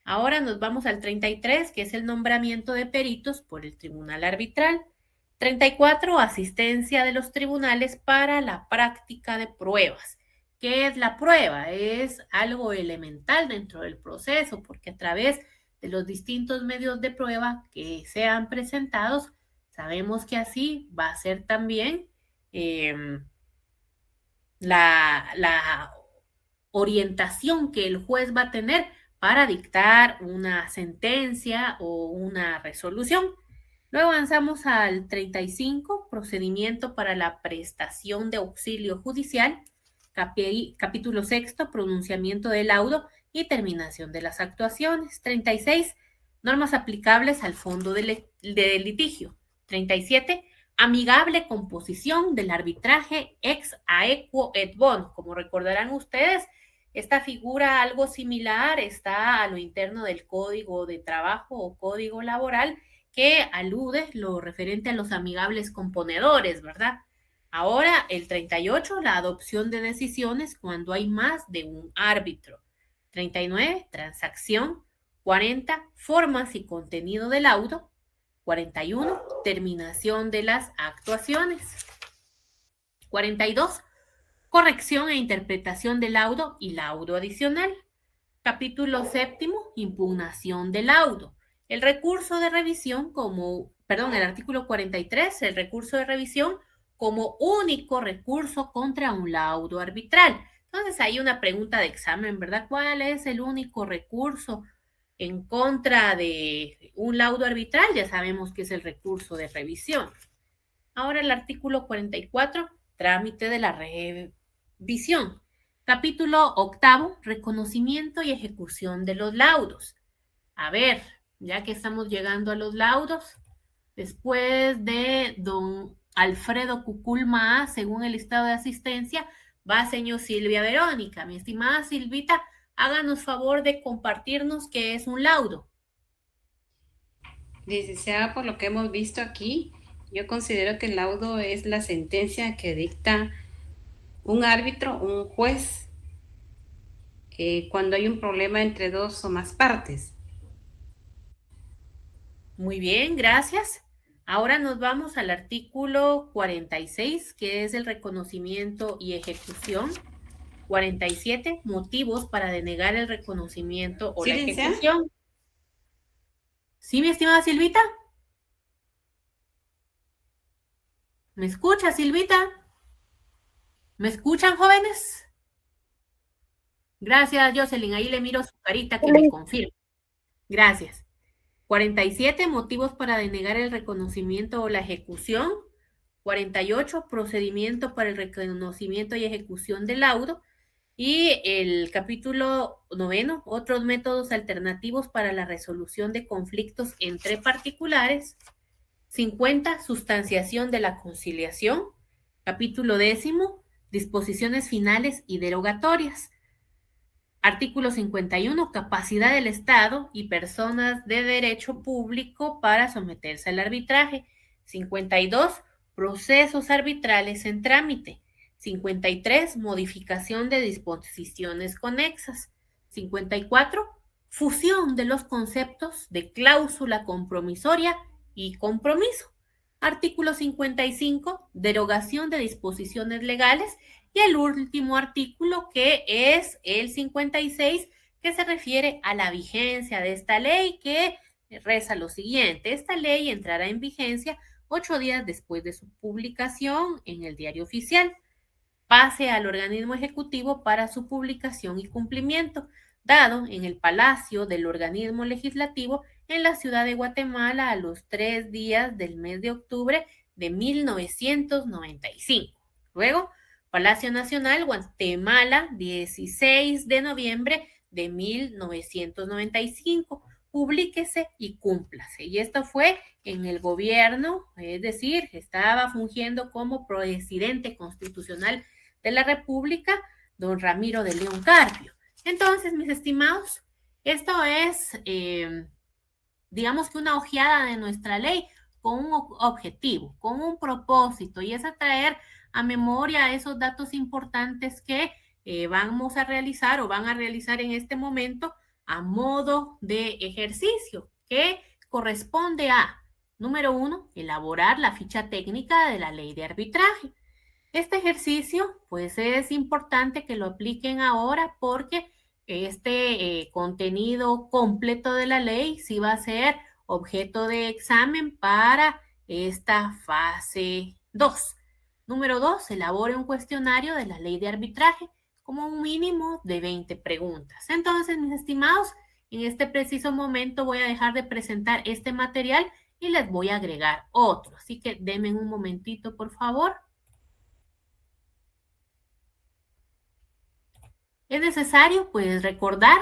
Ahora nos vamos al 33, que es el nombramiento de peritos por el tribunal arbitral. 34, asistencia de los tribunales para la práctica de pruebas. ¿Qué es la prueba? Es algo elemental dentro del proceso, porque a través de los distintos medios de prueba que sean presentados, sabemos que así va a ser también la orientación que el juez va a tener para dictar una sentencia o una resolución. Luego avanzamos al 35, procedimiento para la prestación de auxilio judicial. Capítulo 6, pronunciamiento del laudo y terminación de las actuaciones. 36, normas aplicables al fondo de litigio. 37, amigable composición del arbitraje ex aequo et bon. Como recordarán ustedes, esta figura algo similar está a lo interno del Código de Trabajo o Código Laboral, que alude lo referente a los amigables componedores, ¿verdad? Ahora, el 38, la adopción de decisiones cuando hay más de un árbitro. 39, transacción. 40, formas y contenido del laudo. 41, terminación de las actuaciones. 42, corrección e interpretación del laudo y laudo adicional. Capítulo 7, impugnación del laudo. El recurso de revisión el artículo 43, el recurso de revisión como único recurso contra un laudo arbitral. Entonces hay una pregunta de examen, ¿verdad? ¿Cuál es el único recurso en contra de un laudo arbitral? Ya sabemos que es el recurso de revisión. Ahora el artículo 44, trámite de la revisión. Capítulo 8, reconocimiento y ejecución de los laudos. A ver, ya que estamos llegando a los laudos, después de don Alfredo Cuculma, según el estado de asistencia, va señor Silvia Verónica. Mi estimada Silvita, háganos favor de compartirnos qué es un laudo. Licenciada, por lo que hemos visto aquí, yo considero que el laudo es la sentencia que dicta un árbitro, un juez, cuando hay un problema entre dos o más partes. Muy bien, gracias. Ahora nos vamos al artículo 46, que es el reconocimiento y ejecución. 47, motivos para denegar el reconocimiento o la ejecución. ¿Sí, mi estimada Silvita? ¿Me escucha, Silvita? ¿Me escuchan, jóvenes? Gracias, Jocelyn. Ahí le miro su carita que me confirma. Gracias. 47, motivos para denegar el reconocimiento o la ejecución. 48, procedimiento para el reconocimiento y ejecución del laudo. Y el capítulo 9, otros métodos alternativos para la resolución de conflictos entre particulares. 50, sustanciación de la conciliación. Capítulo 10, disposiciones finales y derogatorias. Artículo 51, capacidad del Estado y personas de derecho público para someterse al arbitraje. 52, procesos arbitrales en trámite. 53, modificación de disposiciones conexas. 54, fusión de los conceptos de cláusula compromisoria y compromiso. Artículo 55, derogación de disposiciones legales. Y el último artículo, que es el 56, que se refiere a la vigencia de esta ley, que reza lo siguiente: esta ley entrará en vigencia 8 días después de su publicación en el Diario Oficial. Pase al organismo ejecutivo para su publicación y cumplimiento, dado en el Palacio del Organismo Legislativo en la ciudad de Guatemala a los 3 días del mes de octubre de 1995. Luego, Palacio Nacional, Guatemala, 16 de noviembre de 1995. Publíquese y cúmplase. Y esto fue en el gobierno, es decir, estaba fungiendo como presidente constitucional de la República, don Ramiro de León Carpio. Entonces, mis estimados, esto es, digamos que una ojeada de nuestra ley con un objetivo, con un propósito, y es atraer a memoria esos datos importantes que vamos a realizar o van a realizar en este momento a modo de ejercicio, que corresponde a, número 1, elaborar la ficha técnica de la ley de arbitraje. Este ejercicio, pues es importante que lo apliquen ahora porque este contenido completo de la ley sí va a ser objeto de examen para esta fase 2. Número 2, elabore un cuestionario de la ley de arbitraje como un mínimo de 20 preguntas. Entonces, mis estimados, en este preciso momento voy a dejar de presentar este material y les voy a agregar otro. Así que denme un momentito, por favor. Es necesario, pues, recordar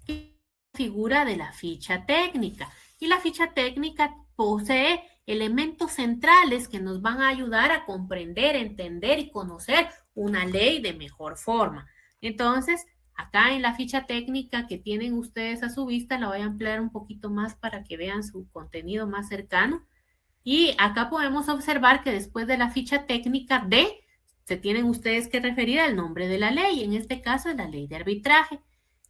que figura de la ficha técnica. Y la ficha técnica posee elementos centrales que nos van a ayudar a comprender, entender y conocer una ley de mejor forma. Entonces, acá en la ficha técnica que tienen ustedes a su vista, la voy a ampliar un poquito más para que vean su contenido más cercano. Y acá podemos observar que después de la ficha técnica D, se tienen ustedes que referir al nombre de la ley, en este caso es la ley de arbitraje.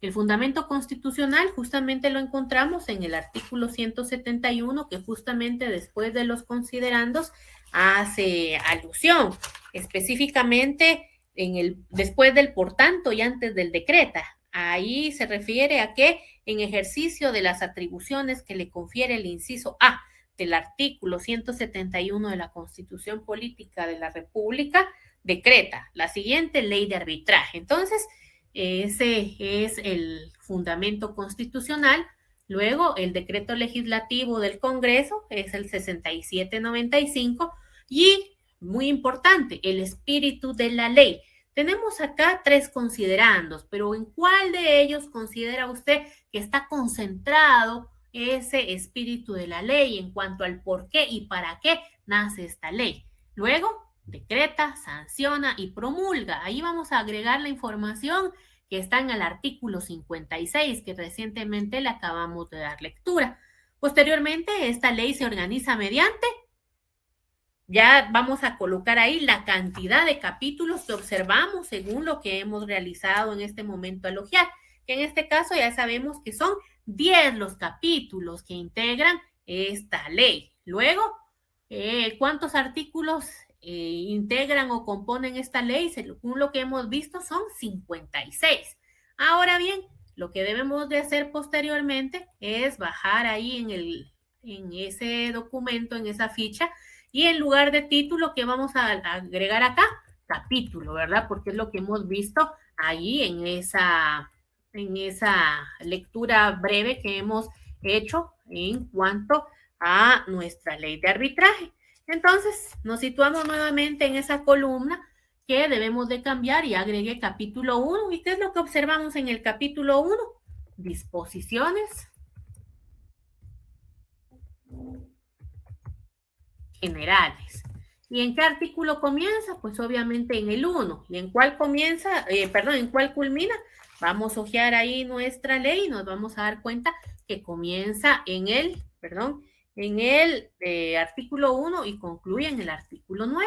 El fundamento constitucional justamente lo encontramos en el artículo 171, que justamente después de los considerandos hace alusión, específicamente después del por tanto y antes del decreta. Ahí se refiere a que en ejercicio de las atribuciones que le confiere el inciso A del artículo 171 de la Constitución Política de la República, decreta la siguiente ley de arbitraje. Entonces, ese es el fundamento constitucional. Luego, el decreto legislativo del Congreso es el 6795 y, muy importante, el espíritu de la ley. Tenemos acá 3 considerandos, pero ¿en cuál de ellos considera usted que está concentrado ese espíritu de la ley en cuanto al por qué y para qué nace esta ley? Luego, decreta, sanciona y promulga. Ahí vamos a agregar la información que está en el artículo 56, que recientemente le acabamos de dar lectura. Posteriormente, esta ley se organiza mediante, ya vamos a colocar ahí la cantidad de capítulos que observamos según lo que hemos realizado en este momento al hojear, que en este caso ya sabemos que son 10 los capítulos que integran esta ley. Luego, ¿cuántos artículos integran o componen esta ley? Según lo que hemos visto, son 56. Ahora bien, lo que debemos de hacer posteriormente es bajar ahí en ese documento, en esa ficha, y en lugar de título, ¿qué vamos a agregar acá? Capítulo, ¿verdad? Porque es lo que hemos visto ahí en esa lectura breve que hemos hecho en cuanto a nuestra ley de arbitraje. Entonces, nos situamos nuevamente en esa columna que debemos de cambiar y agregué capítulo 1. ¿Y qué es lo que observamos en el capítulo 1? Disposiciones generales. ¿Y en qué artículo comienza? Pues obviamente en el 1. ¿Y en cuál comienza? ¿En cuál culmina? Vamos a hojear ahí nuestra ley y nos vamos a dar cuenta que comienza en el artículo 1 y concluye en el artículo 9.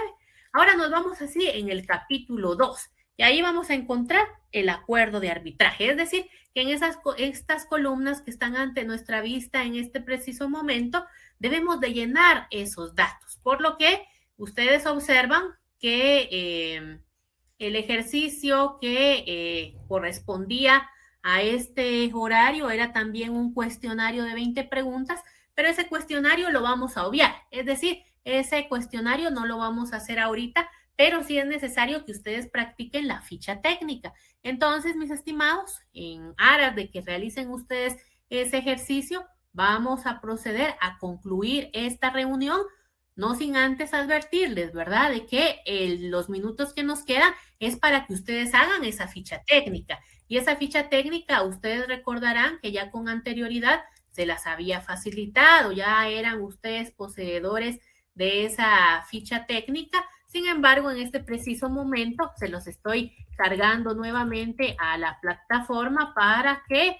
Ahora nos vamos así en el capítulo 2 y ahí vamos a encontrar el acuerdo de arbitraje, es decir, que en estas columnas que están ante nuestra vista en este preciso momento, debemos de llenar esos datos, por lo que ustedes observan que el ejercicio que correspondía a este horario era también un cuestionario de 20 preguntas, pero ese cuestionario lo vamos a obviar, es decir, ese cuestionario no lo vamos a hacer ahorita, pero sí es necesario que ustedes practiquen la ficha técnica. Entonces, mis estimados, en aras de que realicen ustedes ese ejercicio, vamos a proceder a concluir esta reunión, no sin antes advertirles, ¿verdad?, de que los minutos que nos quedan es para que ustedes hagan esa ficha técnica. Y esa ficha técnica, ustedes recordarán que ya con anterioridad se las había facilitado, ya eran ustedes poseedores de esa ficha técnica. Sin embargo, en este preciso momento se los estoy cargando nuevamente a la plataforma para que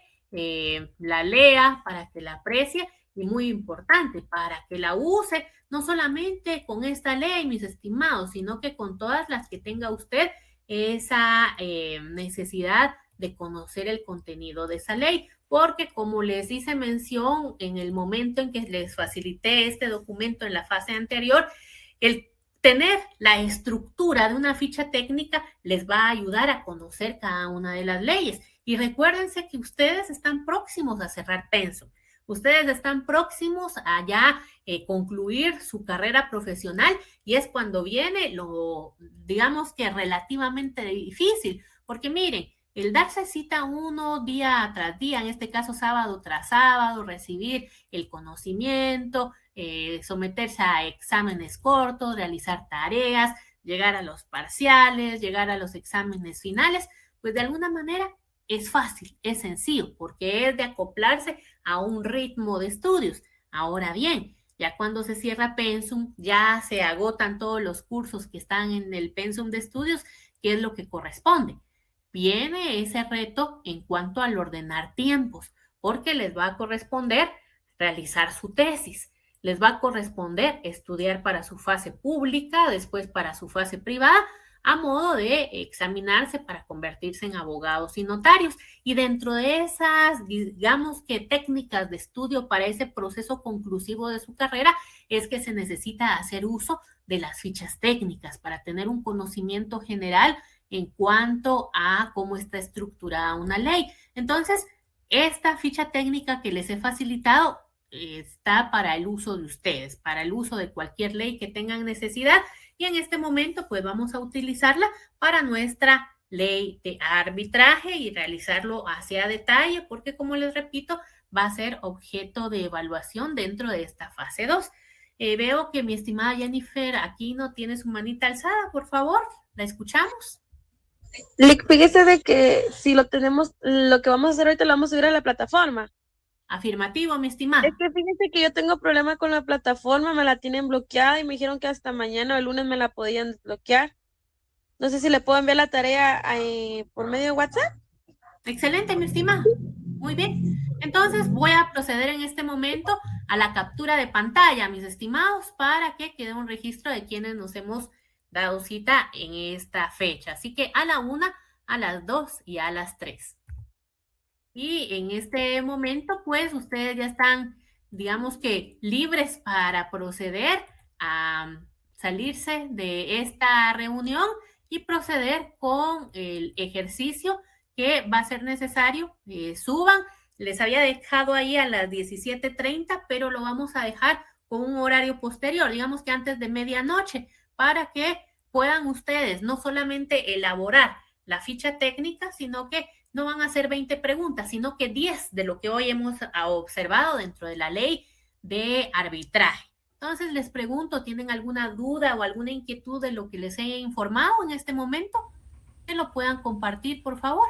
la lea, para que la aprecie y muy importante, para que la use no solamente con esta ley, mis estimados, sino que con todas las que tenga usted esa necesidad de conocer el contenido de esa ley, porque como les hice mención en el momento en que les facilité este documento en la fase anterior, el tener la estructura de una ficha técnica les va a ayudar a conocer cada una de las leyes. Y recuérdense que ustedes están próximos a cerrar Pensum. Ustedes están próximos a ya concluir su carrera profesional y es cuando viene lo, digamos que relativamente difícil, porque miren, el darse cita uno día tras día, en este caso sábado tras sábado, recibir el conocimiento, someterse a exámenes cortos, realizar tareas, llegar a los parciales, llegar a los exámenes finales, pues de alguna manera es fácil, es sencillo, porque es de acoplarse a un ritmo de estudios. Ahora bien, ya cuando se cierra Pensum, ya se agotan todos los cursos que están en el Pensum de estudios, que es lo que corresponde. Viene ese reto en cuanto al ordenar tiempos, porque les va a corresponder realizar su tesis, les va a corresponder estudiar para su fase pública, después para su fase privada, a modo de examinarse para convertirse en abogados y notarios. Y dentro de esas, digamos que técnicas de estudio para ese proceso conclusivo de su carrera, es que se necesita hacer uso de las fichas técnicas para tener un conocimiento general en cuanto a cómo está estructurada una ley. Entonces, esta ficha técnica que les he facilitado está para el uso de ustedes, para el uso de cualquier ley que tengan necesidad, y en este momento pues vamos a utilizarla para nuestra ley de arbitraje y realizarlo hacia detalle, porque como les repito, va a ser objeto de evaluación dentro de esta fase 2. Veo que mi estimada Jennifer Aquino tiene su manita alzada, por favor, ¿la escuchamos? Fíjese de que si lo tenemos, lo que vamos a hacer ahorita lo vamos a subir a la plataforma. Afirmativo, mi estimada. Es que fíjese que yo tengo problema con la plataforma, me la tienen bloqueada y me dijeron que hasta mañana o el lunes me la podían desbloquear. No sé si le puedo enviar la tarea por medio de WhatsApp. Excelente, mi estimada. Muy bien. Entonces voy a proceder en este momento a la captura de pantalla, mis estimados, para que quede un registro de quienes nos hemos dado cita en esta fecha. Así que a la 1, a las 2 y a las 3. Y en este momento, pues, ustedes ya están, digamos que, libres para proceder a salirse de esta reunión y proceder con el ejercicio que va a ser necesario. Suban, les había dejado ahí a las 17:30, pero lo vamos a dejar con un horario posterior, digamos que antes de medianoche, para que puedan ustedes no solamente elaborar la ficha técnica, sino que no van a ser 20 preguntas, sino que 10 de lo que hoy hemos observado dentro de la ley de arbitraje. Entonces les pregunto, ¿tienen alguna duda o alguna inquietud de lo que les he informado en este momento? Que lo puedan compartir, por favor.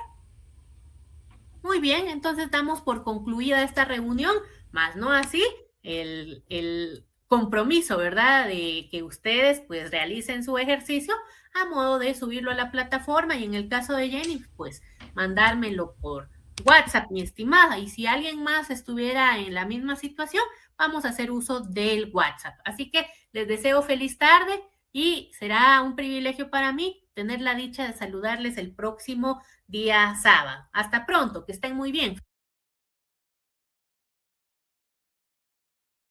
Muy bien, entonces damos por concluida esta reunión, más no así el compromiso, ¿verdad? De que ustedes pues realicen su ejercicio a modo de subirlo a la plataforma y en el caso de Jenny, pues mandármelo por WhatsApp, mi estimada. Y si alguien más estuviera en la misma situación, vamos a hacer uso del WhatsApp. Así que les deseo feliz tarde y será un privilegio para mí tener la dicha de saludarles el próximo día sábado. Hasta pronto, que estén muy bien.